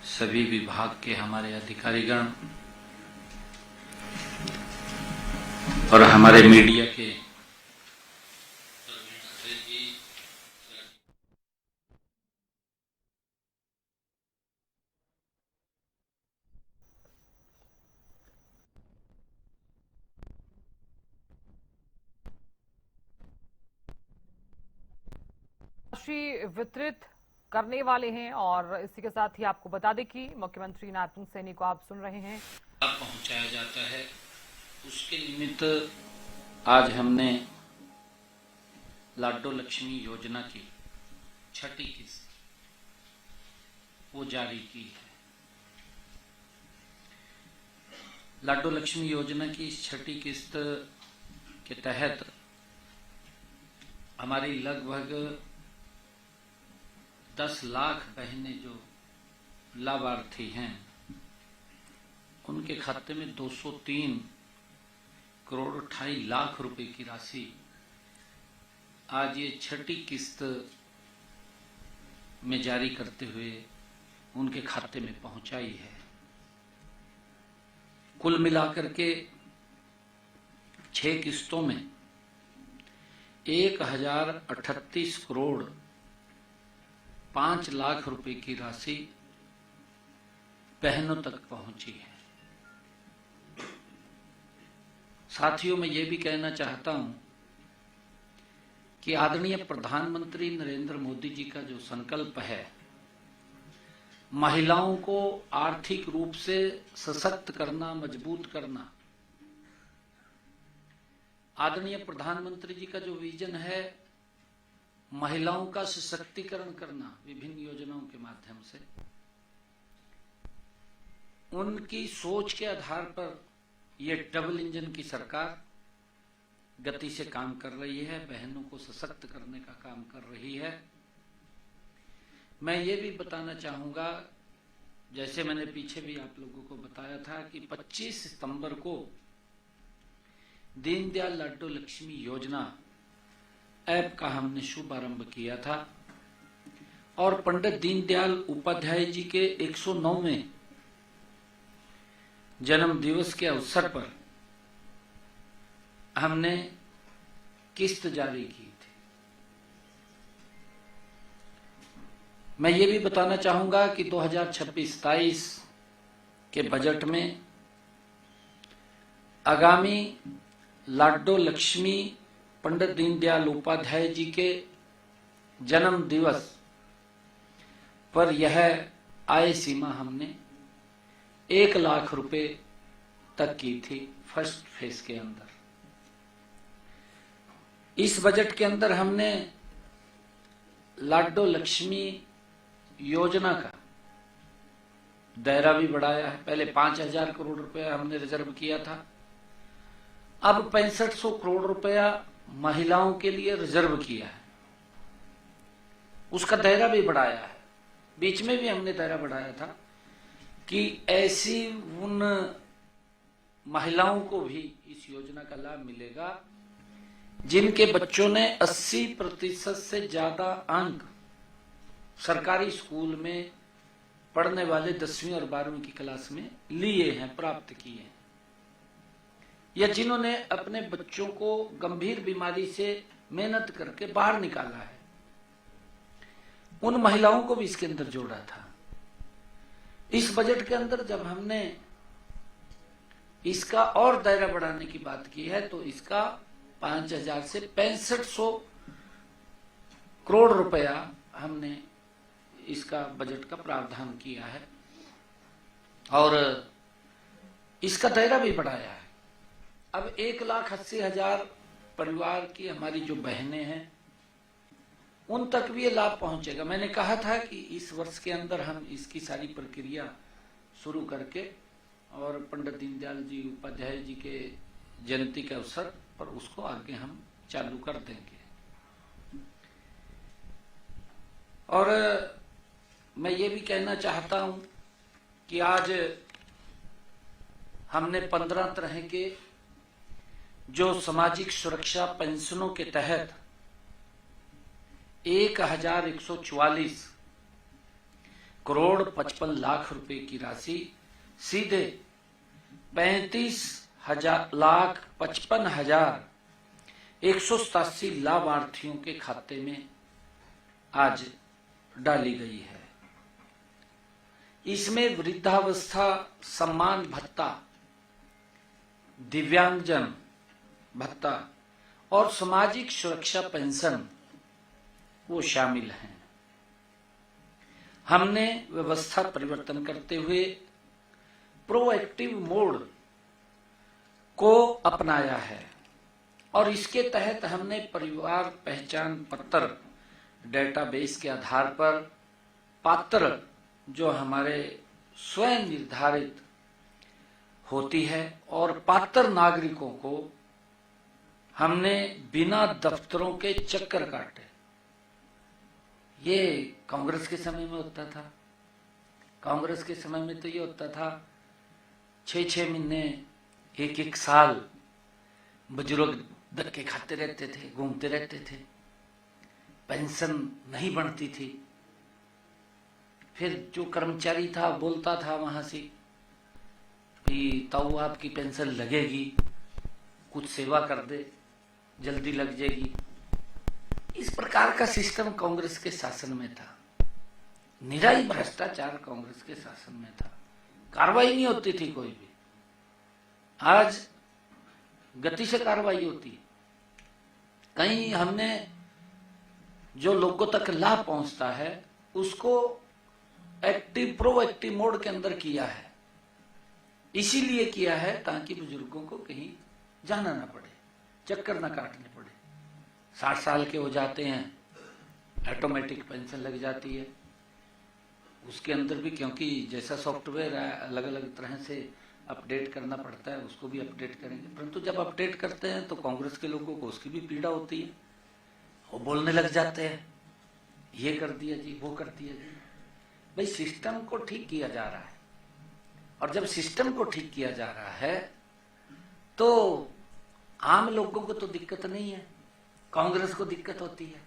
सभी विभाग के हमारे अधिकारीगण और हमारे मीडिया के वितरित करने वाले हैं। और इसी के साथ ही आपको बता दें कि मुख्यमंत्री नायब सिंह सैनी को आप सुन रहे हैं, पहुंचाया जाता है। उसके निमित्त आज हमने लाडो लक्ष्मी योजना की छठी किस्त वो जारी की है। लाडो लक्ष्मी योजना की इस छठी किस्त के तहत हमारी लगभग 10 लाख बहनें जो लाभार्थी हैं उनके खाते में 203 करोड़ 28 लाख रुपए की राशि आज ये छठी किस्त में जारी करते हुए उनके खाते में पहुंचाई है। कुल मिलाकर के 6 किस्तों में 1038 करोड़ 5 लाख रुपए की राशि बहनों तक पहुंची है। साथियों, मैं ये भी कहना चाहता हूं कि आदरणीय प्रधानमंत्री नरेंद्र मोदी जी का जो संकल्प है महिलाओं को आर्थिक रूप से सशक्त करना, मजबूत करना, आदरणीय प्रधानमंत्री जी का जो विजन है महिलाओं का सशक्तिकरण करना विभिन्न योजनाओं के माध्यम से, उनकी सोच के आधार पर यह डबल इंजन की सरकार गति से काम कर रही है, बहनों को सशक्त करने का काम कर रही है। मैं ये भी बताना चाहूंगा, जैसे मैंने पीछे भी आप लोगों को बताया था कि 25 सितंबर को दीनदयाल लाडो लक्ष्मी योजना ऐप का हमने शुभारंभ किया था और पंडित दीनदयाल उपाध्याय जी के 109वें जन्म दिवस के अवसर पर हमने किस्त जारी की थी। मैं ये भी बताना चाहूंगा कि 2026-27 के बजट में आगामी लाडो लक्ष्मी पंडित दीनदयाल उपाध्याय जी के जन्म दिवस पर यह आय सीमा हमने 1 लाख रुपए तक की थी फर्स्ट फेज के अंदर। इस बजट के अंदर हमने लाडो लक्ष्मी योजना का दायरा भी बढ़ाया है। पहले 5,000 करोड़ रुपया हमने रिजर्व किया था, अब 6500 करोड़ रुपया महिलाओं के लिए रिजर्व किया है। उसका दायरा भी बढ़ाया है। बीच में भी हमने दायरा बढ़ाया था कि ऐसी उन महिलाओं को भी इस योजना का लाभ मिलेगा जिनके बच्चों ने 80% से ज्यादा अंक सरकारी स्कूल में पढ़ने वाले 10वीं और 12वीं की क्लास में लिए हैं, प्राप्त किए हैं, या जिन्होंने अपने बच्चों को गंभीर बीमारी से मेहनत करके बाहर निकाला है, उन महिलाओं को भी इसके अंदर जोड़ा था। इस बजट के अंदर जब हमने इसका और दायरा बढ़ाने की बात की है तो इसका 5,000 से 6500 करोड़ रुपया हमने इसका बजट का प्रावधान किया है और इसका दायरा भी बढ़ाया है। अब 1,80,000 परिवार की हमारी जो बहनें हैं उन तक भी ये लाभ पहुंचेगा। मैंने कहा था कि इस वर्ष के अंदर हम इसकी सारी प्रक्रिया शुरू करके और पंडित दीनदयाल जी उपाध्याय जी के जयंती के अवसर पर उसको आगे हम चालू कर देंगे। और मैं ये भी कहना चाहता हूं कि आज हमने 15 तरह के जो सामाजिक सुरक्षा पेंशनों के तहत 1144 करोड़ 55 लाख रुपए की राशि सीधे 35,55,187 लाभार्थियों के खाते में आज डाली गई है। इसमें वृद्धावस्था सम्मान भत्ता, दिव्यांगजन भत्ता और सामाजिक सुरक्षा पेंशन वो शामिल हैं। हमने व्यवस्था परिवर्तन करते हुए प्रोएक्टिव मोड को अपनाया है और इसके तहत हमने परिवार पहचान पत्र डेटाबेस के आधार पर पात्र जो हमारे स्वयं निर्धारित होती है और पात्र नागरिकों को हमने बिना दफ्तरों के चक्कर काटे। ये कांग्रेस के समय में होता था। कांग्रेस के समय में तो ये होता था 6-6 महीने 1-1 साल बुजुर्ग धक्के खाते रहते थे, घूमते रहते थे, पेंशन नहीं बनती थी। फिर जो कर्मचारी था बोलता था वहां से कि ताऊ आपकी पेंशन लगेगी, कुछ सेवा कर दे, जल्दी लग जाएगी। इस प्रकार का सिस्टम कांग्रेस के शासन में था। निराई भ्रष्टाचार कांग्रेस के शासन में था। कार्रवाई नहीं होती थी कोई भी। आज गति से कार्रवाई होती है। कहीं हमने जो लोगों तक लाभ पहुंचता है उसको प्रोएक्टिव मोड के अंदर किया है। इसीलिए किया है ताकि बुजुर्गों को कहीं जाना ना पड़े, चक्कर ना काटने पड़े। 60 साल के हो जाते हैं, ऑटोमेटिक पेंशन लग जाती है। उसके अंदर भी क्योंकि जैसा सॉफ्टवेयर है अलग अलग तरह से अपडेट करना पड़ता है, उसको भी अपडेट करेंगे। परंतु जब अपडेट करते हैं तो कांग्रेस के लोगों को उसकी भी पीड़ा होती है। वो बोलने लग जाते हैं ये कर दिया जी, वो कर दिया जी। भाई सिस्टम को ठीक किया जा रहा है और जब सिस्टम को ठीक किया जा रहा है तो आम लोगों को तो दिक्कत नहीं है, कांग्रेस को दिक्कत होती है।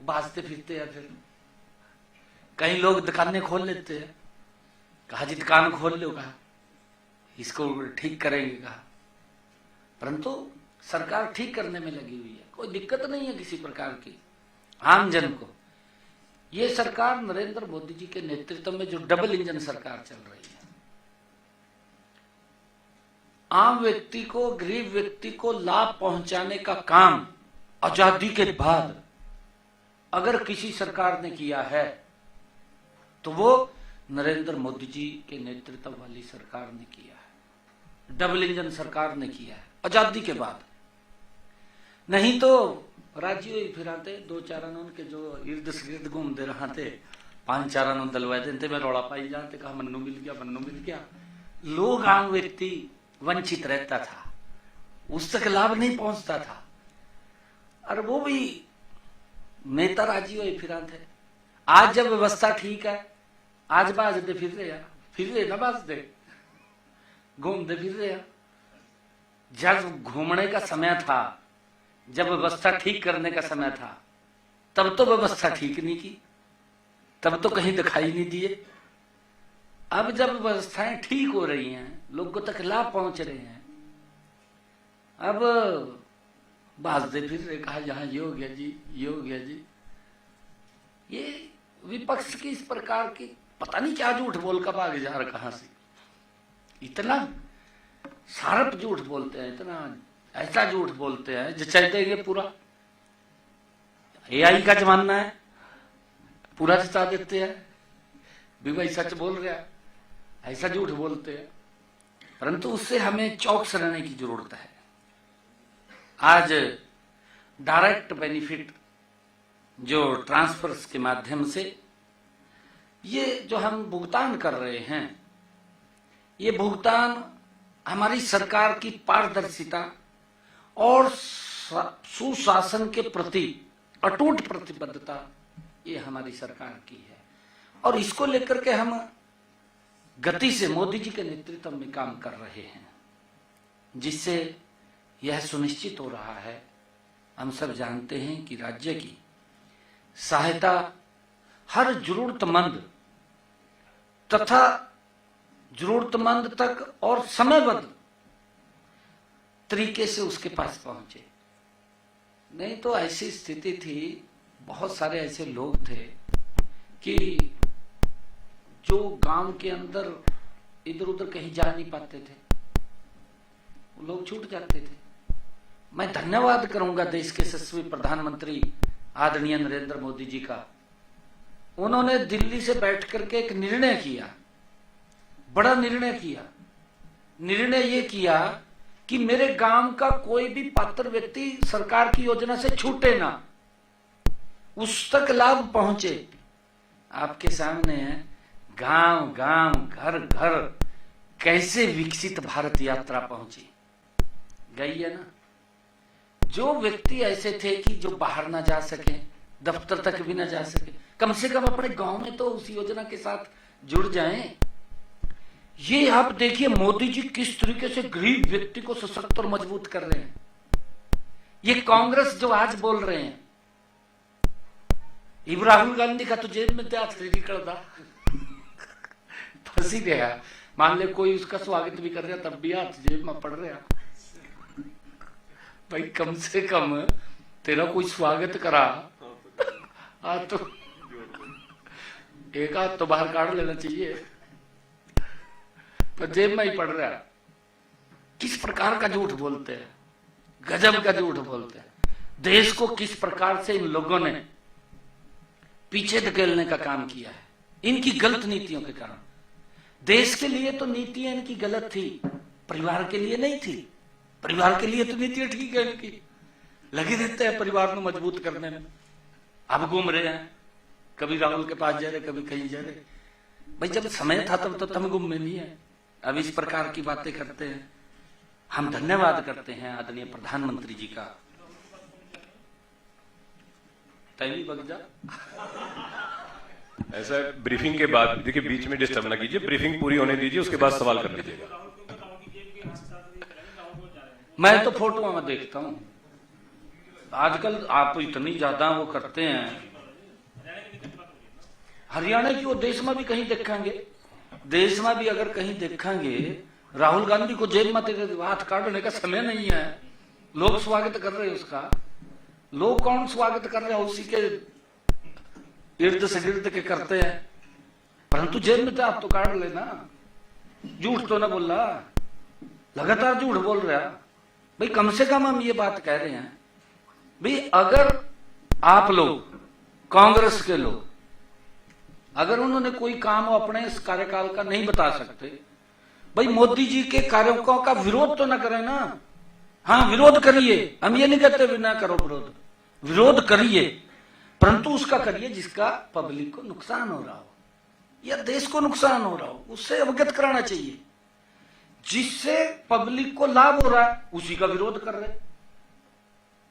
भाजते फिरते हैं। फिर कई लोग दुकानें खोल लेते हैं। कहा जी दुकान खोल लो, कहा इसको ठीक करेंगे, कहा। परंतु सरकार ठीक करने में लगी हुई है, कोई दिक्कत नहीं है किसी प्रकार की आम जन को। ये सरकार नरेंद्र मोदी जी के नेतृत्व में जो डबल इंजन सरकार चल रही है, आम व्यक्ति को, गरीब व्यक्ति को लाभ पहुंचाने का काम आजादी के बाद अगर किसी सरकार ने किया है तो वो नरेंद्र मोदी जी के नेतृत्व वाली सरकार ने किया है। डबल इंजन सरकार ने किया है आजादी के बाद। नहीं तो राज्यों ही फिराते 2-4 के जो इर्द गिर्द घूमते रहते, 5-4 दलवाए देते में रौला पाई जाते, कहा मन्नू मिल गया, मन्नू मिल गया। लोग, आम व्यक्ति वंचित रहता था, उस तक लाभ नहीं पहुंचता था। और वो भी नेता राजी हुए फिरा थे। आज जब व्यवस्था ठीक है, आज बाज दे फिर रहे ना बाज दे, घूमते फिर रहे। जब घूमने का समय था, जब व्यवस्था ठीक करने का समय था, तब तो व्यवस्था ठीक नहीं की, तब तो कहीं दिखाई नहीं दिए। अब जब व्यवस्थाएं ठीक हो रही हैं, लोगों तक लाभ पहुंच रहे हैं, अब बाजते फिर रहे, कहा जहां ये हो गया जी, ये हो गया जी। ये विपक्ष की इस प्रकार की पता नहीं क्या झूठ बोल का भाग जा रहा, कहां से इतना शार्प झूठ बोलते हैं, इतना ऐसा झूठ बोलते हैं जो चल देंगे पूरा। एआई का जमाना है, पूरा जता देते हैं भी भाई सच बोल रहा है, ऐसा झूठ बोलते हैं। परंतु उससे हमें चौकस रहने की जरूरत है। आज डायरेक्ट बेनिफिट जो ट्रांसफर्स के माध्यम से ये जो हम भुगतान कर रहे हैं, ये भुगतान हमारी सरकार की पारदर्शिता और सुशासन के प्रति अटूट प्रतिबद्धता ये हमारी सरकार की है। और इसको लेकर के हम गति से मोदी जी के नेतृत्व में काम कर रहे हैं, जिससे यह सुनिश्चित हो रहा है, हम सब जानते हैं कि राज्य की सहायता हर जरूरतमंद तथा जरूरतमंद तक और समयबद्ध तरीके से उसके पास पहुंचे। नहीं तो ऐसी स्थिति थी, बहुत सारे ऐसे लोग थे कि जो गांव के अंदर इधर उधर कहीं जा नहीं पाते थे, वो लोग छूट जाते थे। मैं धन्यवाद करूंगा देश के यशस्वी प्रधानमंत्री आदरणीय नरेंद्र मोदी जी का। उन्होंने दिल्ली से बैठ करके एक निर्णय किया, बड़ा निर्णय किया। निर्णय ये किया कि मेरे गांव का कोई भी पात्र व्यक्ति सरकार की योजना से छूटे ना, उस तक लाभ पहुंचे। आपके सामने है गांव गांव घर घर कैसे विकसित भारत यात्रा पहुंची, गई है ना। जो व्यक्ति ऐसे थे कि जो बाहर ना जा सके, दफ्तर तक भी ना जा सके, कम से कम अपने गांव में तो उस योजना के साथ जुड़ जाएं। ये आप देखिए मोदी जी किस तरीके से गरीब व्यक्ति को सशक्त और मजबूत कर रहे हैं। ये कांग्रेस जो आज बोल रहे हैं, राहुल गांधी का तो जेब में निकलता फंसी गया। मान ले कोई उसका स्वागत भी कर रहा तब भी हाथ जेब में पड़ रहा। भाई कम से कम तेरा कोई स्वागत करा तो एक हाथ तो बाहर काट लेना चाहिए, पर जेब में ही पड़ रहा। किस प्रकार का झूठ बोलते हैं, गजब का झूठ बोलते हैं। देश को किस प्रकार से इन लोगों ने पीछे धकेलने का काम किया है, इनकी गलत नीतियों के कारण। देश के लिए तो नीतियां इनकी गलत थी, परिवार के लिए नहीं थी। परिवार के लिए तो नीतियां ठीक है इनकी, लगे रहते हैं परिवार को मजबूत करने में। अब घूम रहे हैं, कभी राहुल के पास जा रहे, कभी कहीं जा रहे। भाई जब समय था तब तो तुम गुम में नहीं है, अब इस प्रकार की बातें करते हैं। हम धन्यवाद करते हैं आदरणीय प्रधानमंत्री जी का। तैली बग जा ऐसा ब्रीफिंग के बाद देखिए, बीच में डिस्टर्ब ना कीजिए, ब्रीफिंग पूरी होने दीजिए, उसके बाद सवाल कर लीजिएगा। मैं तो फोटो में देखता हूं, आजकल आप इतनी ज्यादा वो करते हैं। हरियाणा की वो देश में भी कहीं देखेंगे, देश में भी अगर कहीं देखेंगे, राहुल गांधी को जेल में तेरे हाथ काटने का समय नहीं है। लोग स्वागत कर रहे हैं उसका। लोग कौन स्वागत कर रहे हैं, उसी के इर्द से गिर्द के करते हैं। परंतु जेल में तो आप तो काट लेना। झूठ तो ना बोल रहा, लगातार झूठ बोल रहा। भाई कम से कम हम ये बात कह रहे हैं, भाई अगर आप लोग कांग्रेस के लोग अगर उन्होंने कोई काम अपने इस कार्यकाल का नहीं बता सकते, भाई मोदी जी के कार्यों का विरोध तो ना करें ना। हाँ विरोध करिए, हम ये नहीं कहते भी ना करो विरोध, विरोध करिए, परंतु उसका करिए जिसका पब्लिक को नुकसान हो रहा हो या देश को नुकसान हो रहा हो, उससे अवगत कराना चाहिए। जिससे पब्लिक को लाभ हो रहा है उसी का विरोध कर रहे,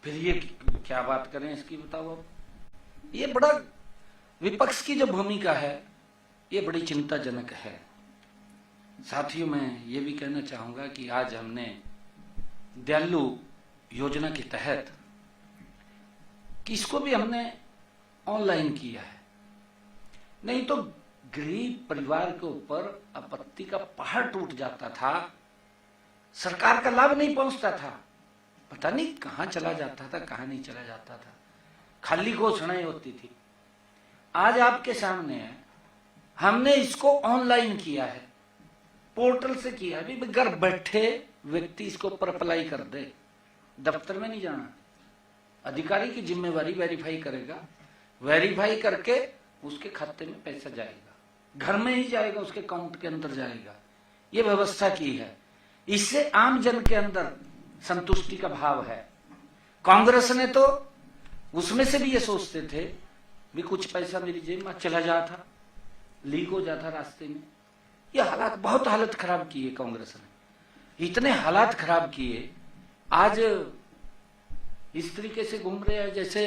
फिर ये क्या बात करें इसकी, बताओ। ये बड़ा विपक्ष की जो भूमिका है ये बड़ी चिंताजनक है। साथियों मैं ये भी कहना चाहूंगा कि आज हमने दयालु योजना के तहत किसको भी हमने ऑनलाइन किया है, नहीं तो गरीब परिवार के ऊपर आपत्ति का पहाड़ टूट जाता था, सरकार का लाभ नहीं पहुंचता था, पता नहीं कहां चला जाता था, कहां नहीं चला जाता था, खाली घोषणाएं होती थी। आज आपके सामने है, हमने इसको ऑनलाइन किया है, पोर्टल से किया है। भी घर बैठे व्यक्ति इसको ऊपर अप्लाई कर दे, दफ्तर में नहीं जाना। अधिकारी की जिम्मेवारी वेरीफाई करेगा, वेरीफाई करके उसके खाते में पैसा जाएगा, घर में ही जाएगा, उसके अकाउंट के अंदर जाएगा। ये व्यवस्था की है। इससे आम जन के अंदर संतुष्टि का भाव है। कांग्रेस ने तो उसमें से भी ये सोचते थे भी कुछ पैसा मेरी जेब में चला जाता, लीक हो जाता रास्ते में। ये हालात, बहुत हालत खराब की है कांग्रेस ने, इतने हालात खराब किए। आज इस तरीके से घूम रहे हैं जैसे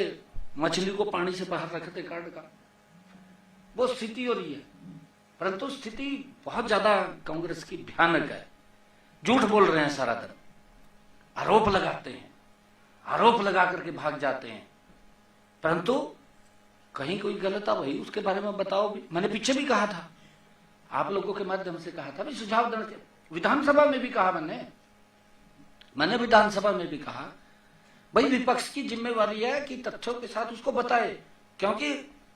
मछली को पानी से बाहर रखते कार्ड का, वो स्थिति हो रही है। परंतु स्थिति बहुत ज्यादा कांग्रेस की भयानक है। झूठ बोल रहे हैं सारा दिन, आरोप लगाते हैं, आरोप लगा करके भाग जाते हैं, परंतु कहीं कोई गलत है भाई उसके बारे में बताओ भी। मैंने पीछे भी कहा था, आप लोगों के माध्यम से कहा था, भी सुझाव देना चाहिए। विधानसभा में भी कहा मैंने विधानसभा में भी कहा, भाई विपक्ष की जिम्मेवारी है कि तथ्यों के साथ उसको बताए, क्योंकि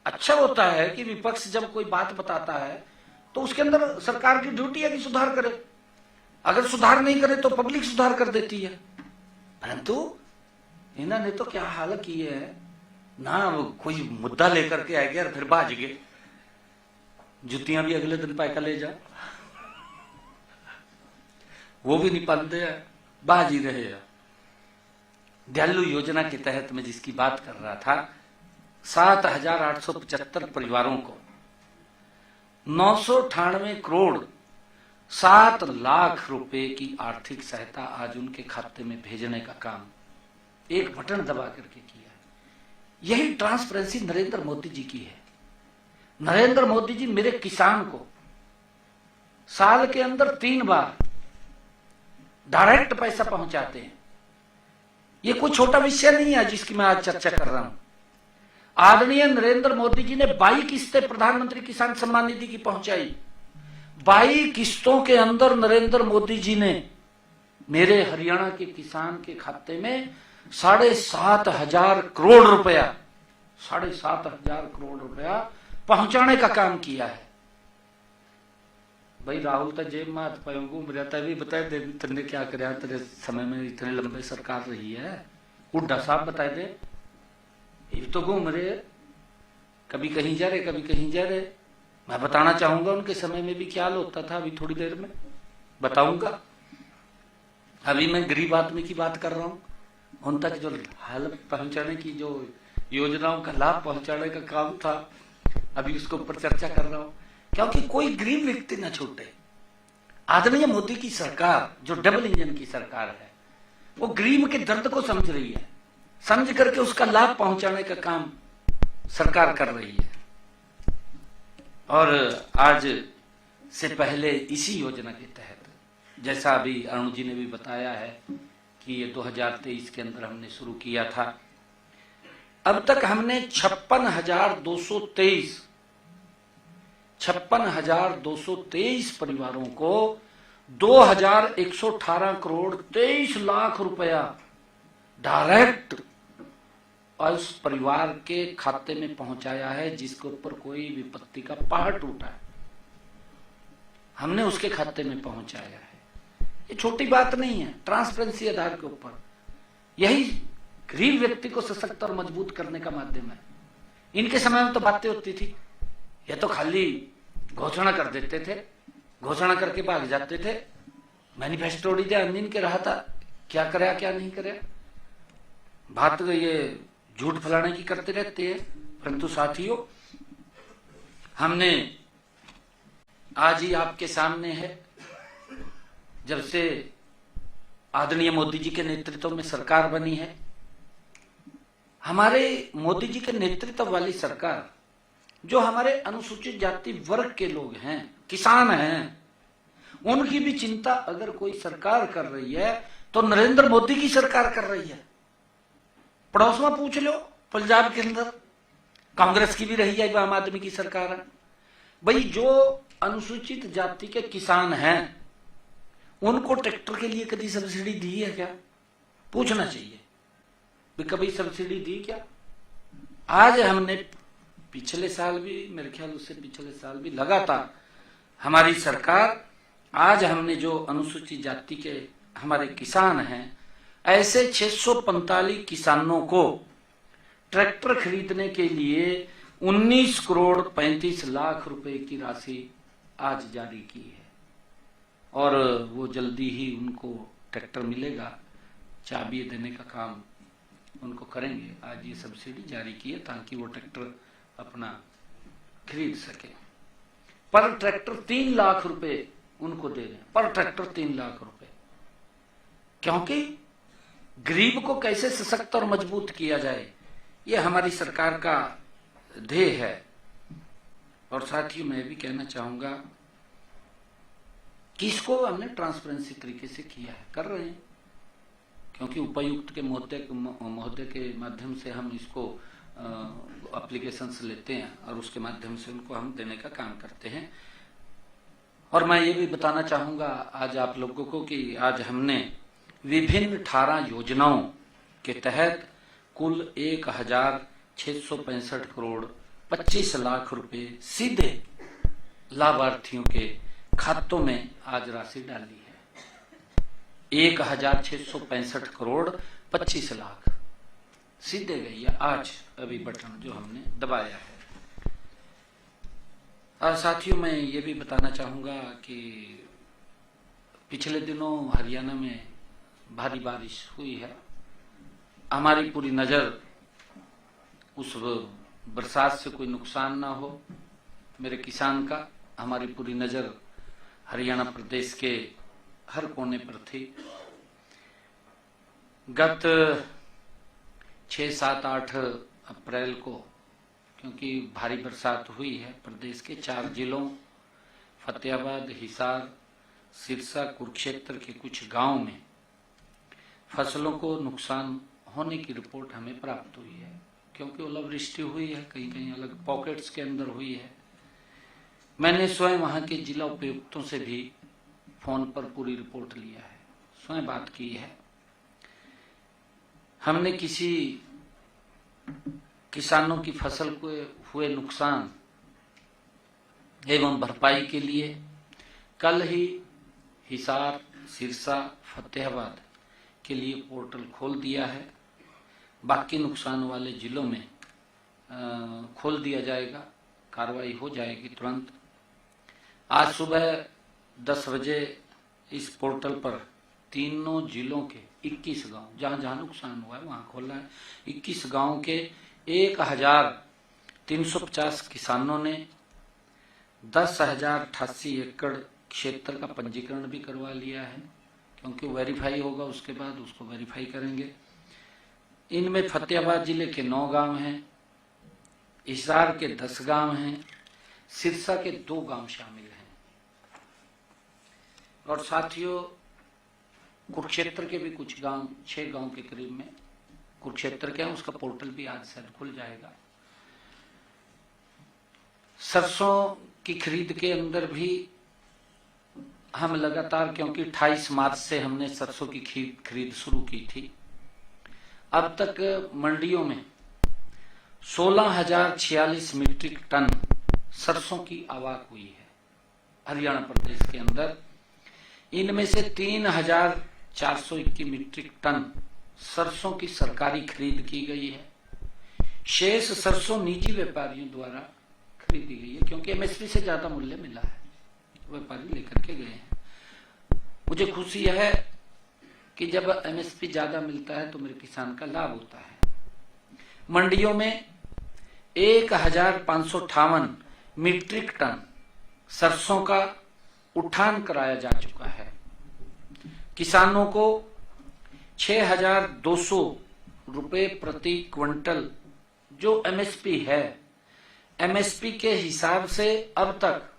अच्छा होता है कि विपक्ष जब कोई बात बताता है तो उसके अंदर सरकार की ड्यूटी है कि सुधार करे। अगर सुधार नहीं करे तो पब्लिक सुधार कर देती है। परंतु इन्होंने तो क्या हाल किए है ना, कोई मुद्दा लेकर के आ गया और फिर भाज गए, जुतियां भी अगले दिन पैका ले जा, वो भी नहीं पाते हैं, बाज ही रहे हैं। दयालु योजना के तहत मैं जिसकी बात कर रहा था, 7,875 परिवारों को 998 करोड़ 7 लाख रुपए की आर्थिक सहायता आज उनके खाते में भेजने का काम एक बटन दबा करके किया। यही ट्रांसपेरेंसी नरेंद्र मोदी जी की है। नरेंद्र मोदी जी मेरे किसान को साल के अंदर 3 बार डायरेक्ट पैसा पहुंचाते हैं। ये कोई छोटा विषय नहीं है जिसकी मैं आज चर्चा कर रहा हूं। आदरणीय नरेंद्र मोदी जी ने 22 किस्तें प्रधानमंत्री किसान सम्मान निधि की पहुंचाई। 22 किस्तों के अंदर नरेंद्र मोदी जी ने मेरे हरियाणा के किसान के खाते में 7,500 करोड़ रुपया 7,500 करोड़ रुपया पहुंचाने का काम किया है। भाई राहुल तो जेब में हाथ पायों घूम रहा था, भी बताए दे तुमने क्या कराया, तेरे समय में इतने लंबे सरकार रही है, हुड्डा साहब बताए दे। ये तो घूम रहे, कभी कहीं जा रहे कभी कहीं जा रहे। मैं बताना चाहूंगा उनके समय में भी क्या हाल होता था, अभी थोड़ी देर में बताऊंगा। अभी मैं गरीब आदमी की बात कर रहा हूं, उन तक जो हाल पहुंचाने की, जो योजनाओं का लाभ पहुंचाने का काम था, अभी उसके ऊपर चर्चा कर रहा हूं, क्योंकि कोई गरीब व्यक्ति न छूटे। आदरणीय मोदी की सरकार जो डबल इंजन की सरकार है, वो गरीब के दर्द को समझ रही है, समझ करके उसका लाभ पहुंचाने का काम सरकार कर रही है। और आज से पहले इसी योजना के तहत, जैसा अभी अरुण जी ने भी बताया है कि ये 2023 के अंदर हमने शुरू किया था, अब तक हमने 56,223 परिवारों को 2,118 करोड़ 23 लाख रुपया डायरेक्ट उस परिवार के खाते में पहुंचाया है जिसके ऊपर कोई विपत्ति का पहाड़ टूटा है, हमने उसके खाते में पहुंचाया है। ये छोटी बात नहीं है, ट्रांसपेरेंसी आधार के ऊपर। यही गरीब व्यक्ति को सशक्त और मजबूत करने का माध्यम है। इनके समय में तो बातें होती थी, ये तो खाली घोषणा कर देते थे, घोषणा करके भाग जाते थे। मैनिफेस्टो ध्यान नहीं के रहा था, क्या कराया क्या नहीं कराया, बात तो ये झूठ फैलाने की करते रहते हैं। परंतु साथियों, हमने आज ही आपके सामने है, जब से आदरणीय मोदी जी के नेतृत्व में सरकार बनी है, हमारे मोदी जी के नेतृत्व वाली सरकार जो हमारे अनुसूचित जाति वर्ग के लोग हैं, किसान हैं, उनकी भी चिंता अगर कोई सरकार कर रही है तो नरेंद्र मोदी की सरकार कर रही है। पड़ोस में पूछ लो, पंजाब के अंदर कांग्रेस की भी रही है, आम आदमी की सरकार है। भाई जो अनुसूचित जाति के किसान हैं उनको ट्रैक्टर के लिए कभी सब्सिडी दी है क्या? पूछना चाहिए, कभी सब्सिडी दी क्या? आज हमने पिछले साल भी, मेरे ख्याल उससे पिछले साल भी लगातार हमारी सरकार, आज हमने जो अनुसूचित जाति के हमारे किसान हैं, ऐसे 645 किसानों को ट्रैक्टर खरीदने के लिए 19 करोड़ 35 लाख रुपए की राशि आज जारी की है। और वो जल्दी ही उनको ट्रैक्टर मिलेगा, चाबी देने का काम उनको करेंगे। आज ये सब्सिडी जारी की है ताकि वो ट्रैक्टर अपना खरीद सके। पर ट्रैक्टर 3 लाख रुपए उनको दे रहे हैं, पर ट्रैक्टर 3 लाख रुपए, क्योंकि गरीब को कैसे सशक्त और मजबूत किया जाए, ये हमारी सरकार का ध्येय है। और साथियों, मैं भी कहना चाहूंगा कि इसको हमने ट्रांसपेरेंसी तरीके से किया है, कर रहे हैं, क्योंकि उपायुक्त के महोदय के माध्यम से हम इसको एप्लीकेशंस लेते हैं और उसके माध्यम से उनको हम देने का काम करते हैं। और मैं ये भी बताना चाहूंगा आज आप लोगों को कि आज हमने विभिन्न 18 योजनाओं के तहत कुल 1,665 करोड़ 25 लाख रुपए सीधे लाभार्थियों के खातों में आज राशि डाली है। 1,665 करोड़ 25 लाख सीधे गई है आज, अभी बटन जो हमने दबाया है। और साथियों, मैं ये भी बताना चाहूंगा कि पिछले दिनों हरियाणा में भारी बारिश हुई है। हमारी पूरी नजर उस बरसात से कोई नुकसान ना हो मेरे किसान का, हमारी पूरी नजर हरियाणा प्रदेश के हर कोने पर थी। गत 6, 7, 8 अप्रैल को क्योंकि भारी बरसात हुई है, प्रदेश के 4 जिलों फतेहाबाद, हिसार, सिरसा, कुरुक्षेत्र के कुछ गांव में फसलों को नुकसान होने की रिपोर्ट हमें प्राप्त हुई है। क्योंकि ओलावृष्टि हुई है, कहीं कहीं अलग पॉकेट्स के अंदर हुई है। मैंने स्वयं वहां के जिला उपायुक्तों से भी फोन पर पूरी रिपोर्ट लिया है, स्वयं बात की है। हमने किसी किसानों की फसल को हुए नुकसान एवं भरपाई के लिए कल ही हिसार, सिरसा, फतेहाबाद के लिए पोर्टल खोल दिया है। बाकी नुकसान वाले जिलों में खोल दिया जाएगा, कार्रवाई हो जाएगी तुरंत। आज सुबह 10 बजे इस पोर्टल पर तीनों जिलों के 21 गांव, जहां जहां नुकसान हुआ है वहां खोला है। 21 गांव के 1,350 किसानों ने 10,088 एकड़ क्षेत्र का पंजीकरण भी करवा लिया है, क्योंकि वेरीफाई होगा, उसके बाद उसको वेरीफाई करेंगे। इनमें फतेहाबाद जिले के 9 गांव हैं, हिसार के 10 गांव हैं, सिरसा के 2 गांव शामिल हैं। और साथियों, कुरुक्षेत्र के भी कुछ गांव, 6 गांव के करीब में कुरुक्षेत्र के हैं, उसका पोर्टल भी आज से खुल जाएगा। सरसों की खरीद के अंदर भी हम लगातार, क्योंकि 28 मार्च से हमने सरसों की खरीद शुरू की थी, अब तक मंडियों में 16,046 मीट्रिक टन सरसों की आवक हुई है हरियाणा प्रदेश के अंदर। इनमें से 3,421 मीट्रिक टन सरसों की सरकारी खरीद की गई है। शेष सरसों निजी व्यापारियों द्वारा खरीदी गई है, क्योंकि एमएसपी से ज्यादा मूल्य मिला है, व्यापारी लेकर के गए हैं। मुझे खुशी है कि जब एमएसपी ज्यादा मिलता है तो मेरे किसान का लाभ होता है। मंडियों में 1,558 मीट्रिक टन सरसों का उठान कराया जा चुका है। किसानों को 6,200 रुपए प्रति क्विंटल जो एमएसपी है, एमएसपी के हिसाब से अब तक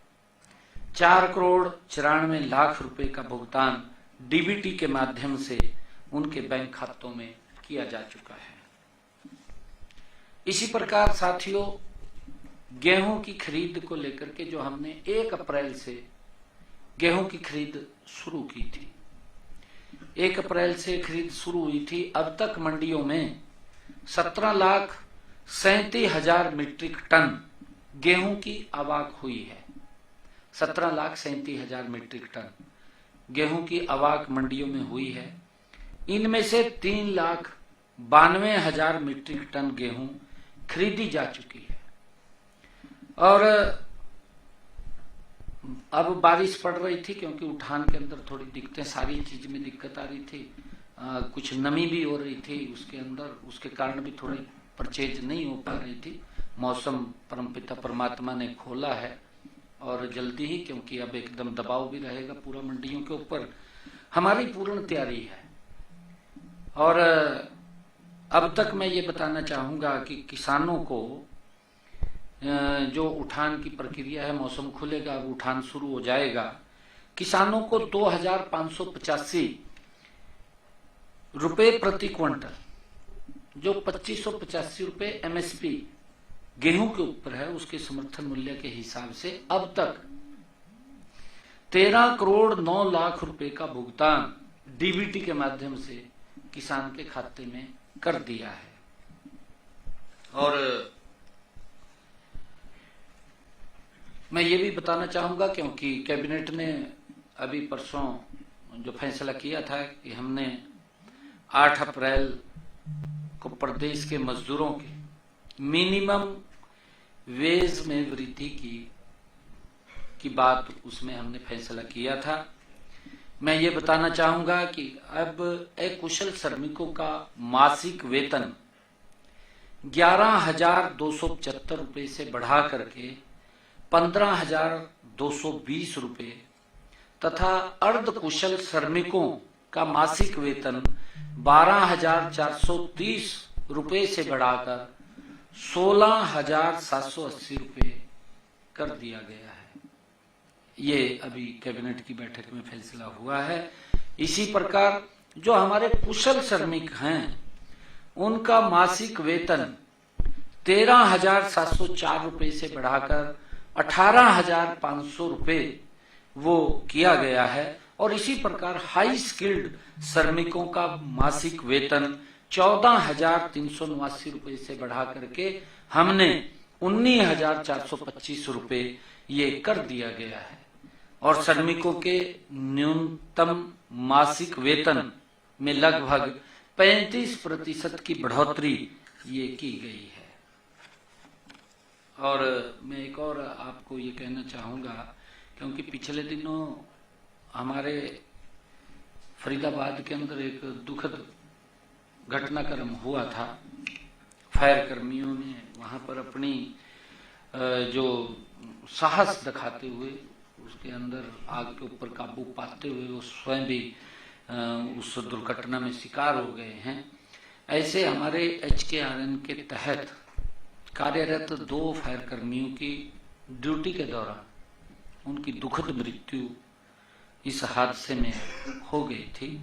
4,94,00,000 रुपए का भुगतान डीबीटी के माध्यम से उनके बैंक खातों में किया जा चुका है। इसी प्रकार साथियों, गेहूं की खरीद को लेकर के जो हमने 1 अप्रैल से गेहूं की खरीद शुरू की थी, 1 अप्रैल से खरीद शुरू हुई थी, अब तक मंडियों में 17,37,000 मीट्रिक टन गेहूं की आवक हुई है। 17,37,000 मीट्रिक टन गेहूं की आवक मंडियों में हुई है। इनमें से 3,92,000 मीट्रिक टन गेहूं खरीदी जा चुकी है। और अब बारिश पड़ रही थी, क्योंकि उठान के अंदर थोड़ी दिक्कतें, सारी चीज में दिक्कत आ रही थी, कुछ नमी भी हो रही थी उसके अंदर, उसके कारण भी थोड़ी परचेज नहीं हो पा रही थी। मौसम परमपिता परमात्मा ने खोला है और जल्दी ही, क्योंकि अब एकदम दबाव भी रहेगा पूरा मंडियों के ऊपर, हमारी पूर्ण तैयारी है। और अब तक मैं ये बताना चाहूंगा कि किसानों को जो उठान की प्रक्रिया है, मौसम खुलेगा, अब उठान शुरू हो जाएगा, किसानों को 2,585 रुपए प्रति क्विंटल, जो 2,585 रुपए एमएसपी गेहूं के ऊपर है, उसके समर्थन मूल्य के हिसाब से अब तक 13 करोड़ 9 लाख रुपए का भुगतान डीबीटी के माध्यम से किसान के खाते में कर दिया है। और मैं ये भी बताना चाहूंगा, क्योंकि कैबिनेट ने अभी परसों जो फैसला किया था कि हमने 8 अप्रैल को प्रदेश के मजदूरों के मिनिमम वेज में वृद्धि की बात उसमें हमने फैसला किया था। मैं ये बताना चाहूंगा कि अब अकुशल श्रमिकों का मासिक वेतन 11,275 रुपए से बढ़ा करके 15,220 रुपए तथा अर्ध कुशल श्रमिकों का मासिक वेतन 12,430 रुपए से बढ़ाकर 16,780 रुपए कर दिया गया है। ये अभी कैबिनेट की बैठक में फैसला हुआ है। इसी प्रकार जो हमारे कुशल श्रमिक हैं उनका मासिक वेतन 13,704 रुपए से बढ़ाकर 18,500 रुपए वो किया गया है। और इसी प्रकार हाई स्किल्ड श्रमिकों का मासिक वेतन 14,389 रुपए से बढ़ा करके हमने 19,425 रुपए ये कर दिया गया है। और श्रमिकों के न्यूनतम मासिक वेतन में लगभग 35% की बढ़ोतरी ये की गई है। और मैं एक और आपको ये कहना चाहूंगा, क्योंकि पिछले दिनों हमारे फरीदाबाद के अंदर एक दुखद घटनाक्रम हुआ था। फायर कर्मियों ने वहां पर अपनी जो साहस दिखाते हुए उसके अंदर आग के ऊपर काबू पाते हुए वो स्वयं भी उस दुर्घटना में शिकार हो गए हैं। ऐसे हमारे HKRN के तहत कार्यरत 2 फायर कर्मियों की ड्यूटी के दौरान उनकी दुखद मृत्यु इस हादसे में हो गई थी।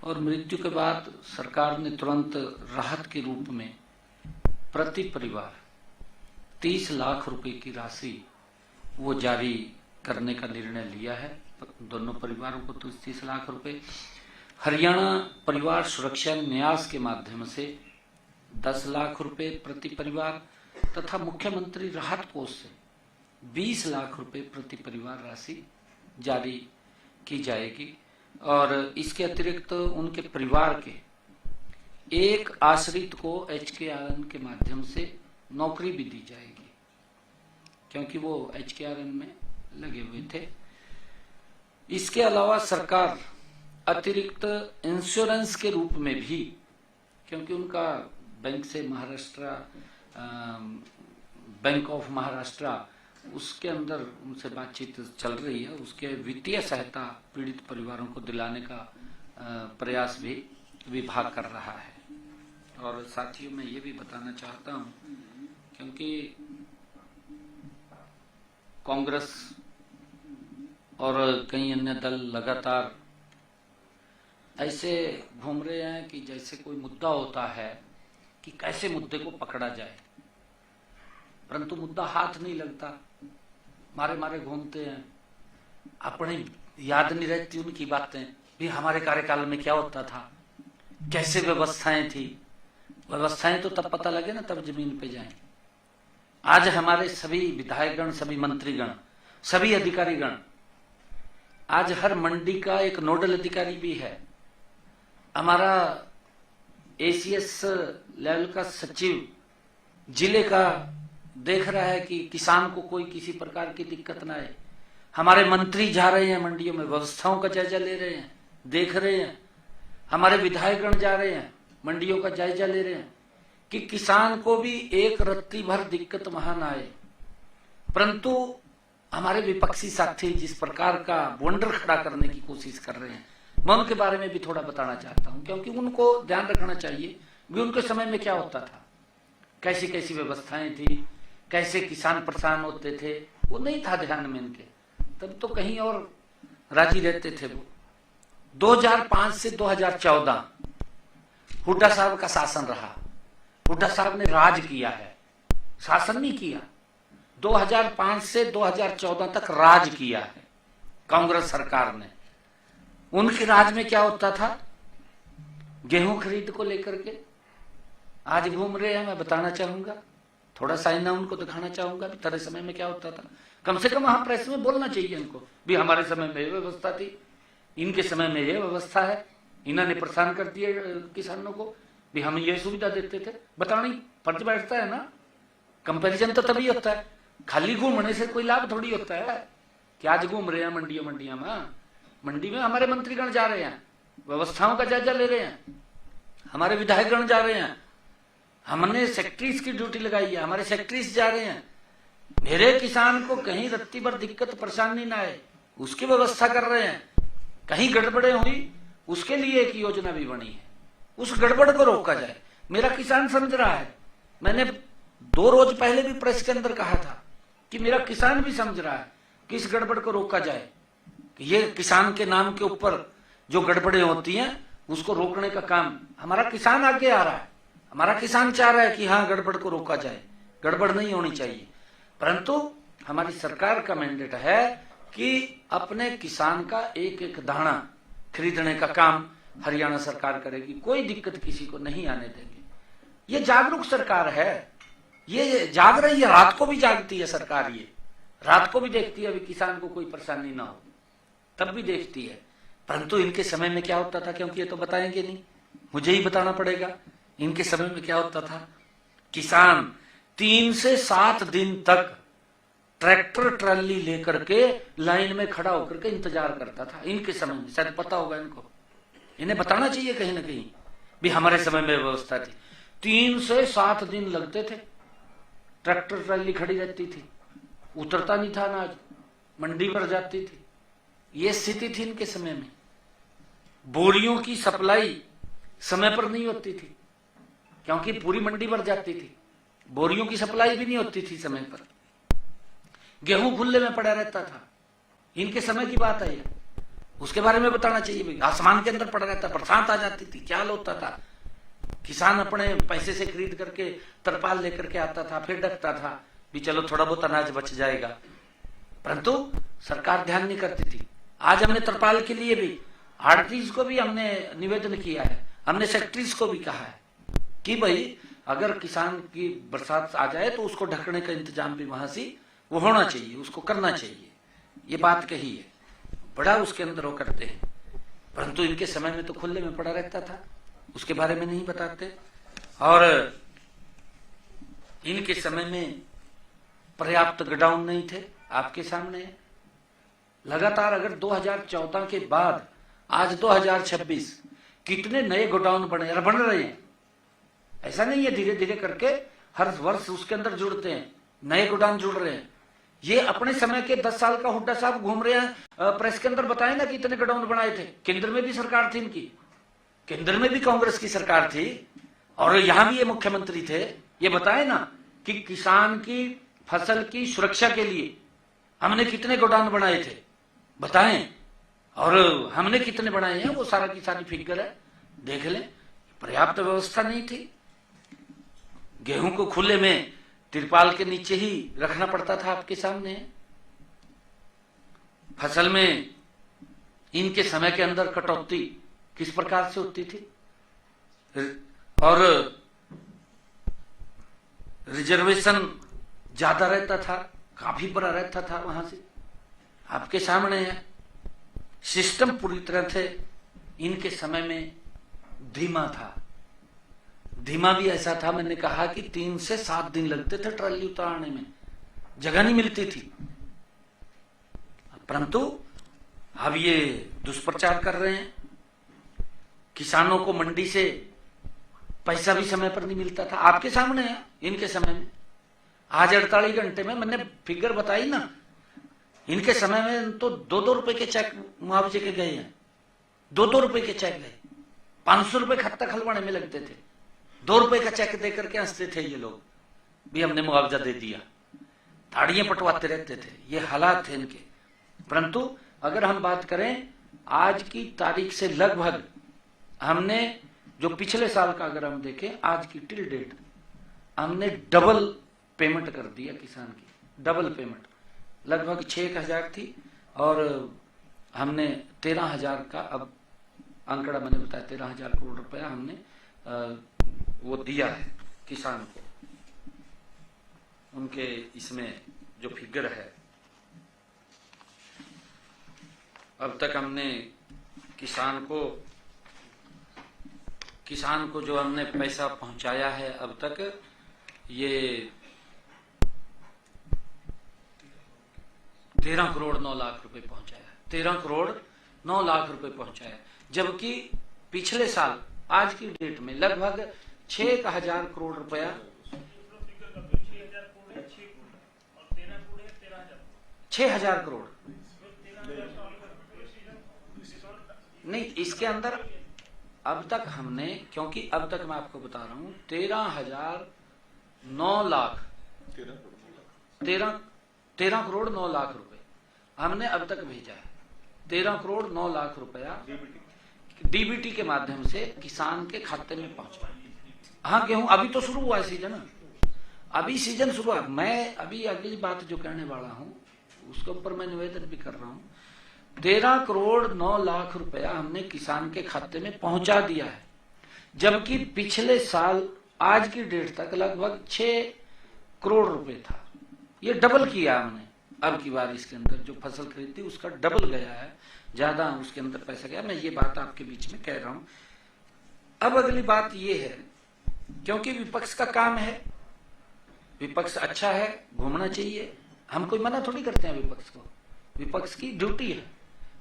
और मृत्यु के बाद सरकार ने तुरंत राहत के रूप में प्रति परिवार 30 लाख रुपए की राशि वो जारी करने का निर्णय लिया है। दोनों परिवारों को 30 लाख रुपए, हरियाणा परिवार सुरक्षा न्यास के माध्यम से 10 लाख रुपए प्रति परिवार तथा मुख्यमंत्री राहत कोष से 20 लाख रुपए प्रति परिवार राशि जारी की जाएगी। और इसके अतिरिक्त उनके परिवार के एक आश्रित को HKRN के माध्यम से नौकरी भी दी जाएगी, क्योंकि वो HKRN में लगे हुए थे। इसके अलावा सरकार अतिरिक्त इंश्योरेंस के रूप में भी, क्योंकि उनका बैंक से महाराष्ट्र बैंक ऑफ महाराष्ट्र उसके अंदर उनसे बातचीत चल रही है, उसके वित्तीय सहायता पीड़ित परिवारों को दिलाने का प्रयास भी विभाग कर रहा है। और साथियों मैं ये भी बताना चाहता हूं, क्योंकि कांग्रेस और कई अन्य दल लगातार ऐसे घूम रहे हैं कि जैसे कोई मुद्दा होता है कि कैसे मुद्दे को पकड़ा जाए, परंतु मुद्दा हाथ नहीं लगता, मारे मारे घूमते हैं। अपने याद नहीं रहती उनकी बातें भी, हमारे कार्यकाल में क्या होता था, कैसे व्यवस्थाएं थी। व्यवस्थाएं तो तब पता लगे ना, तब जमीन पे जाएं। आज हमारे सभी विधायकगण, सभी मंत्रीगण, सभी अधिकारीगण, आज हर मंडी का एक नोडल अधिकारी भी है। हमारा ACS लेवल का सचिव जिले का देख रहा है कि किसान को कोई किसी प्रकार की दिक्कत ना आए। हमारे मंत्री जा रहे हैं मंडियों में, व्यवस्थाओं का जायजा ले रहे हैं, देख रहे हैं। हमारे विधायकगण जा रहे हैं, मंडियों का जायजा ले रहे हैं कि किसान को भी एक रत्ती भर दिक्कत वहां ना आए। परंतु हमारे विपक्षी साथी जिस प्रकार का वंडर खड़ा करने की कोशिश कर रहे हैं, मैं उनके बारे में भी थोड़ा बताना चाहता हूं, क्योंकि उनको ध्यान रखना चाहिए भी उनके समय में क्या होता था, कैसी कैसी व्यवस्थाएं थी, कैसे किसान परेशान होते थे, वो नहीं था ध्यान में इनके। तब तो कहीं और राजी रहते थे वो। 2005 से 2014 हुड्डा साहब का शासन रहा। हुड्डा साहब ने राज किया है, शासन नहीं किया। 2005 से 2014 तक राज किया है। कांग्रेस सरकार ने। उनके राज में क्या होता था, गेहूं खरीद को लेकर के आज घूम रहे हैं। मैं बताना चाहूंगा, थोड़ा साइना उनको दिखाना चाहूंगा भी तेरे समय में क्या होता था। कम से कम वहां प्रेस में बोलना चाहिए इनको भी हमारे समय में ये व्यवस्था थी, इनके समय में ये व्यवस्था है, इन्होंने परेशान कर दिए किसानों को भी हम ये सुविधा देते थे। बताना फर्ज बैठता है ना। कंपैरिजन तो तभी होता है, खाली घूमने से कोई लाभ थोड़ी होता है कि आज घूम रहे हैं मंडियों में। मंडी में हमारे मंत्रीगण जा रहे हैं, व्यवस्थाओं का जायजा ले रहे हैं, हमारे विधायकगण जा रहे हैं, हमने सेक्रेटरीज की ड्यूटी लगाई है, हमारे सेक्रेटरीज जा रहे हैं। मेरे किसान को कहीं रत्ती भर दिक्कत परेशानी ना आए उसकी व्यवस्था कर रहे हैं। कहीं गड़बड़े हुई उसके लिए एक योजना भी बनी है, उस गड़बड़ को रोका जाए। मेरा किसान समझ रहा है, मैंने 2 रोज पहले भी प्रेस के अंदर कहा था कि मेरा किसान भी समझ रहा है कि इस गड़बड़ को रोका जाए। ये किसान के नाम के ऊपर जो गड़बड़े होती हैं उसको रोकने का काम हमारा किसान आगे आ रहा है। हमारा किसान चाह रहा है कि हाँ गड़बड़ को रोका जाए, गड़बड़ नहीं होनी चाहिए। परंतु हमारी सरकार का मैंडेट है कि अपने किसान का एक एक दाना खरीदने का काम हरियाणा सरकार करेगी, कोई दिक्कत किसी को नहीं आने देंगे। ये जागरूक सरकार है, ये जाग रही है, रात को भी जागती है सरकार। ये रात को भी देखती है अभी किसान को कोई परेशानी ना हो, तब भी देखती है। परंतु इनके समय में क्या होता था, क्योंकि ये तो बताएंगे नहीं, मुझे ही बताना पड़ेगा। इनके समय में क्या होता था, किसान 3 से 7 दिन तक ट्रैक्टर ट्राली लेकर के लाइन में खड़ा होकर के इंतजार करता था। इनके समय में शायद पता होगा इनको, इन्हें बताना चाहिए कहीं ना कहीं भी हमारे समय में व्यवस्था थी। 3 से 7 दिन लगते थे, ट्रैक्टर ट्राली खड़ी रहती थी, उतरता नहीं था अनाज, मंडी पर जाती थी। ये स्थिति थी इनके समय में। बोरियों की सप्लाई समय पर नहीं होती थी क्योंकि पूरी मंडी भर जाती थी, बोरियों की सप्लाई भी नहीं होती थी समय पर। गेहूं खुले में पड़ा रहता था, इनके समय की बात है, उसके बारे में बताना चाहिए। आसमान के अंदर पड़ा रहता, बरसात आ जाती थी, क्या होता था, किसान अपने पैसे से खरीद करके तरपाल लेकर के आता था, फिर डकता था भी चलो थोड़ा बहुत अनाज बच जाएगा। परंतु सरकार ध्यान नहीं करती थी। आज हमने तरपाल के लिए भी आड़तीस को भी हमने निवेदन किया है, हमने सेक्रेटरीज को भी कहा है कि भाई अगर किसान की बरसात आ जाए तो उसको ढकने का इंतजाम भी वहां से वो होना चाहिए, उसको करना चाहिए। ये बात कही है, बड़ा उसके अंदर वो करते हैं। परंतु इनके समय में तो खुले में पड़ा रहता था, उसके बारे में नहीं बताते। और इनके समय में पर्याप्त गोडाउन नहीं थे, आपके सामने है। लगातार अगर 2014 के बाद आज 2026 कितने नए गोडाउन बने और बन रहे हैं। ऐसा नहीं है धीरे धीरे करके हर वर्ष उसके अंदर जुड़ते हैं, नए गोडाउन जुड़ रहे हैं। ये अपने समय के 10 साल का हुड्डा साहब घूम रहे हैं, प्रेस के अंदर बताए ना कितने गोडाउन बनाए थे। केंद्र में भी सरकार थी इनकी, केंद्र में भी कांग्रेस की सरकार थी और यहां भी ये मुख्यमंत्री थे। ये बताए ना कि किसान की फसल की सुरक्षा के लिए हमने कितने गोडाउन बनाए थे, बताएं। और हमने कितने बनाए हैं वो सारा की सारी फिगर है, देख लें। पर्याप्त व्यवस्था नहीं थी, गेहूं को खुले में तिरपाल के नीचे ही रखना पड़ता था, आपके सामने। फसल में इनके समय के अंदर कटौती किस प्रकार से होती थी और रिजर्वेशन ज्यादा रहता था, काफी बड़ा रहता था वहां से, आपके सामने है। सिस्टम पूरी तरह से इनके समय में धीमा था। धीमा भी ऐसा था, मैंने कहा कि 3 से 7 दिन लगते थे ट्राली उतारने में, जगह नहीं मिलती थी। परंतु अब ये दुष्प्रचार कर रहे हैं, किसानों को मंडी से पैसा भी समय पर नहीं मिलता था, आपके सामने है। इनके समय में आज 48 घंटे में, मैंने फिगर बताई ना, इनके समय में तो 2-2 रुपए के चेक मुआवजे के गए हैं, 2-2 रुपए के चेक गए। 500 रुपए खाता खलवाने में लगते थे, 2 रुपए का चेक देकर के हंसते थे ये लोग भी हमने मुआवजा दे दिया, ताड़ियां पटवाते रहते थे। ये हालात थे इनके। परंतु अगर हम बात करें आज की तारीख से, लगभग हमने जो पिछले साल का अगर हम देखें, आज की टिल डेट हमने डबल पेमेंट कर दिया किसान की, डबल पेमेंट। लगभग 6,000 थी और हमने 13,000 का, अब आंकड़ा मैंने बताया 13,000 करोड़ रुपया हमने वो दिया है किसान को। उनके इसमें जो फिगर है, अब तक हमने किसान को जो हमने पैसा पहुंचाया है अब तक, ये 13 करोड़ 9 लाख रुपए पहुंचाया। 13 करोड़ 9 लाख रुपए पहुंचाया, जबकि पिछले साल आज की डेट में लगभग 6,000 करोड़ रुपया, 6,000 करोड़ नहीं, इसके अंदर अब तक हमने, क्योंकि अब तक मैं आपको बता रहा हूं 13 करोड़ 9 लाख रुपए हमने अब तक भेजा है। 13 करोड़ 9 लाख रुपया डीबीटी के माध्यम से किसान के खाते में पहुंचा। हाँ, गेहूं अभी तो शुरू हुआ है सीजन, अभी सीजन शुरू है। मैं अभी अगली बात जो कहने वाला हूं उसके ऊपर मैं निवेदन भी कर रहा हूं। 13 करोड़ 9 लाख रुपया हमने किसान के खाते में पहुंचा दिया है, जबकि पिछले साल आज की डेट तक लगभग 6 करोड़ रुपए था। ये डबल किया हमने अब की बार। इसके अंदर जो फसल खरीदी उसका डबल गया है, ज्यादा उसके अंदर पैसा गया। मैं ये बात आपके बीच में कह रहा हूं। अब अगली बात ये है, क्योंकि विपक्ष का काम है, विपक्ष अच्छा है, घूमना चाहिए, हम कोई मना थोड़ी करते हैं विपक्ष को। विपक्ष की ड्यूटी है,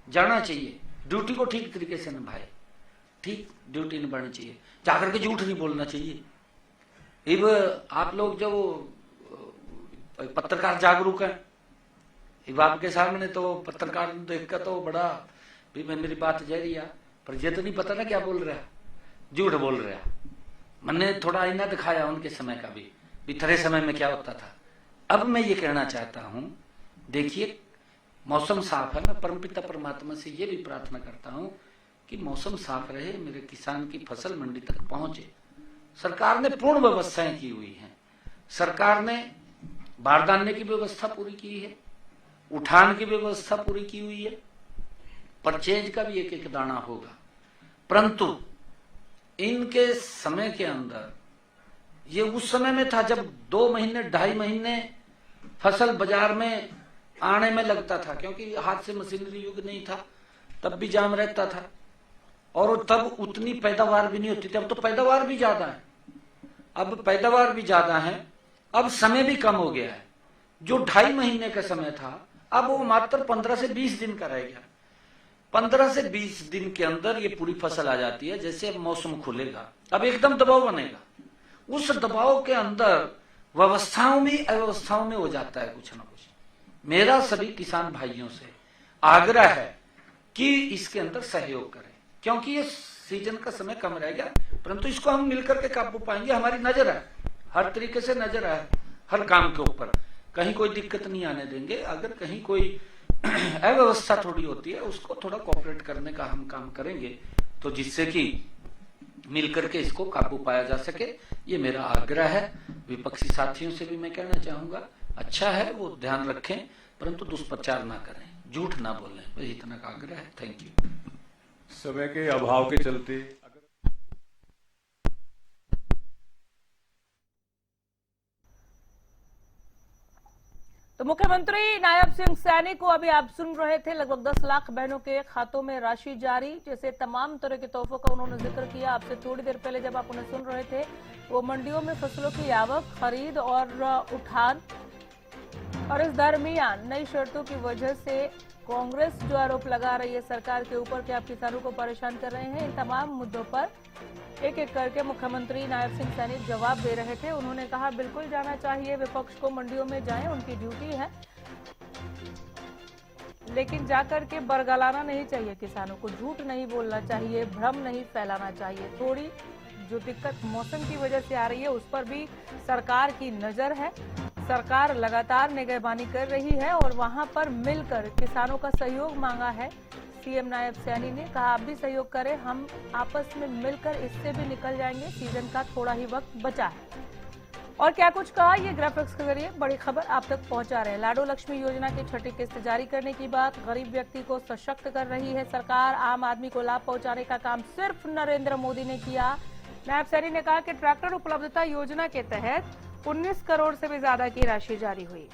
जाना चाहिए, ड्यूटी को ठीक तरीके से निभाए, ठीक ड्यूटी निभानी चाहिए, जाकर के झूठ नहीं बोलना चाहिए। अब आप लोग जो पत्रकार जागरूक हैं, अब आपके सामने तो पत्रकार देखकर तो बड़ा भी मेरी बात जरिया, पर ये तो नहीं पता ना क्या बोल रहा, झूठ बोल रहा। मैंने थोड़ा आईना दिखाया उनके समय का भी तेरे समय में क्या होता था। अब मैं ये कहना चाहता हूं, देखिए मौसम साफ है, मैं परमपिता परमात्मा से ये भी प्रार्थना करता हूं कि मौसम साफ रहे, मेरे किसान की फसल मंडी तक पहुंचे। सरकार ने पूर्ण व्यवस्थाएं की हुई हैं। सरकार ने बारदाने की व्यवस्था पूरी की है, उठान की व्यवस्था पूरी की हुई है, परचेज का भी एक एक दाना होगा। परंतु इनके समय के अंदर, ये उस समय में था जब 2 महीने 2.5 महीने फसल बाजार में आने में लगता था, क्योंकि हाथ से मशीनरी युग नहीं था, तब भी जाम रहता था और तब उतनी पैदावार भी नहीं होती थी। अब तो पैदावार भी ज्यादा है, अब पैदावार भी ज्यादा है, अब समय भी कम हो गया है। जो 2.5 महीने का समय था अब वो मात्र 15 से 20 दिन का रह गया। 15 से 20 दिन के अंदर ये पूरी फसल आ जाती है। जैसे अब मौसम खुलेगा, अब एकदम दबाव बनेगा, उस दबाव के अंदर व्यवस्थाओं में अव्यवस्थाओं में हो जाता है कुछ ना कुछ। मेरा सभी किसान भाइयों से आग्रह है कि इसके अंदर सहयोग करें, क्योंकि ये सीजन का समय कम रह गया, परंतु इसको हम मिलकर के काबू पाएंगे। हमारी नजर है, हर तरीके से नजर है हर काम के ऊपर, कहीं कोई दिक्कत नहीं आने देंगे। अगर कहीं कोई अव्यवस्था थोड़ी होती है उसको थोड़ा कोऑपरेट करने का हम काम करेंगे, तो जिससे कि मिलकर के इसको काबू पाया जा सके, ये मेरा आग्रह है। विपक्षी साथियों से भी मैं कहना चाहूंगा, अच्छा है वो ध्यान रखें, परंतु दुष्प्रचार ना करें, झूठ ना बोलें, बस इतना का आग्रह है। Thank you. समय के अभाव के चलते तो मुख्यमंत्री नायब सिंह सैनी को अभी आप सुन रहे थे, लगभग 10 लाख बहनों के खातों में राशि जारी, जैसे तमाम तरह के तोहफों का उन्होंने जिक्र किया। आपसे थोड़ी देर पहले जब आप उन्हें सुन रहे थे, वो मंडियों में फसलों की आवक, खरीद और उठान, और इस दरमियान नई शर्तों की वजह से कांग्रेस जो आरोप लगा रही है सरकार के ऊपर कि आप किसानों को परेशान कर रहे हैं, इन तमाम मुद्दों पर एक एक करके मुख्यमंत्री नायब सिंह सैनी जवाब दे रहे थे। उन्होंने कहा बिल्कुल जाना चाहिए, विपक्ष को मंडियों में जाएं, उनकी ड्यूटी है, लेकिन जाकर के बरगलाना नहीं चाहिए किसानों को, झूठ नहीं बोलना चाहिए, भ्रम नहीं फैलाना चाहिए। थोड़ी जो दिक्कत मौसम की वजह से आ रही है उस पर भी सरकार की नजर है, सरकार लगातार निगरानी कर रही है और वहां पर मिलकर किसानों का सहयोग मांगा है। सीएम नायब सैनी ने कहा आप भी सहयोग करें, हम आपस में मिलकर इससे भी निकल जाएंगे, सीजन का थोड़ा ही वक्त बचा है। और क्या कुछ कहा, ये ग्राफिक्स के जरिए बड़ी खबर आप तक पहुंचा रहे हैं। लाडो लक्ष्मी योजना की छठी किस्त जारी करने की बात, गरीब व्यक्ति को सशक्त कर रही है सरकार। आम आदमी को लाभ पहुंचाने का काम सिर्फ नरेंद्र मोदी ने किया। नायब सैनी ने कहा कि ट्रैक्टर उपलब्धता योजना के तहत 19 करोड़ से भी ज्यादा की राशि जारी हुई।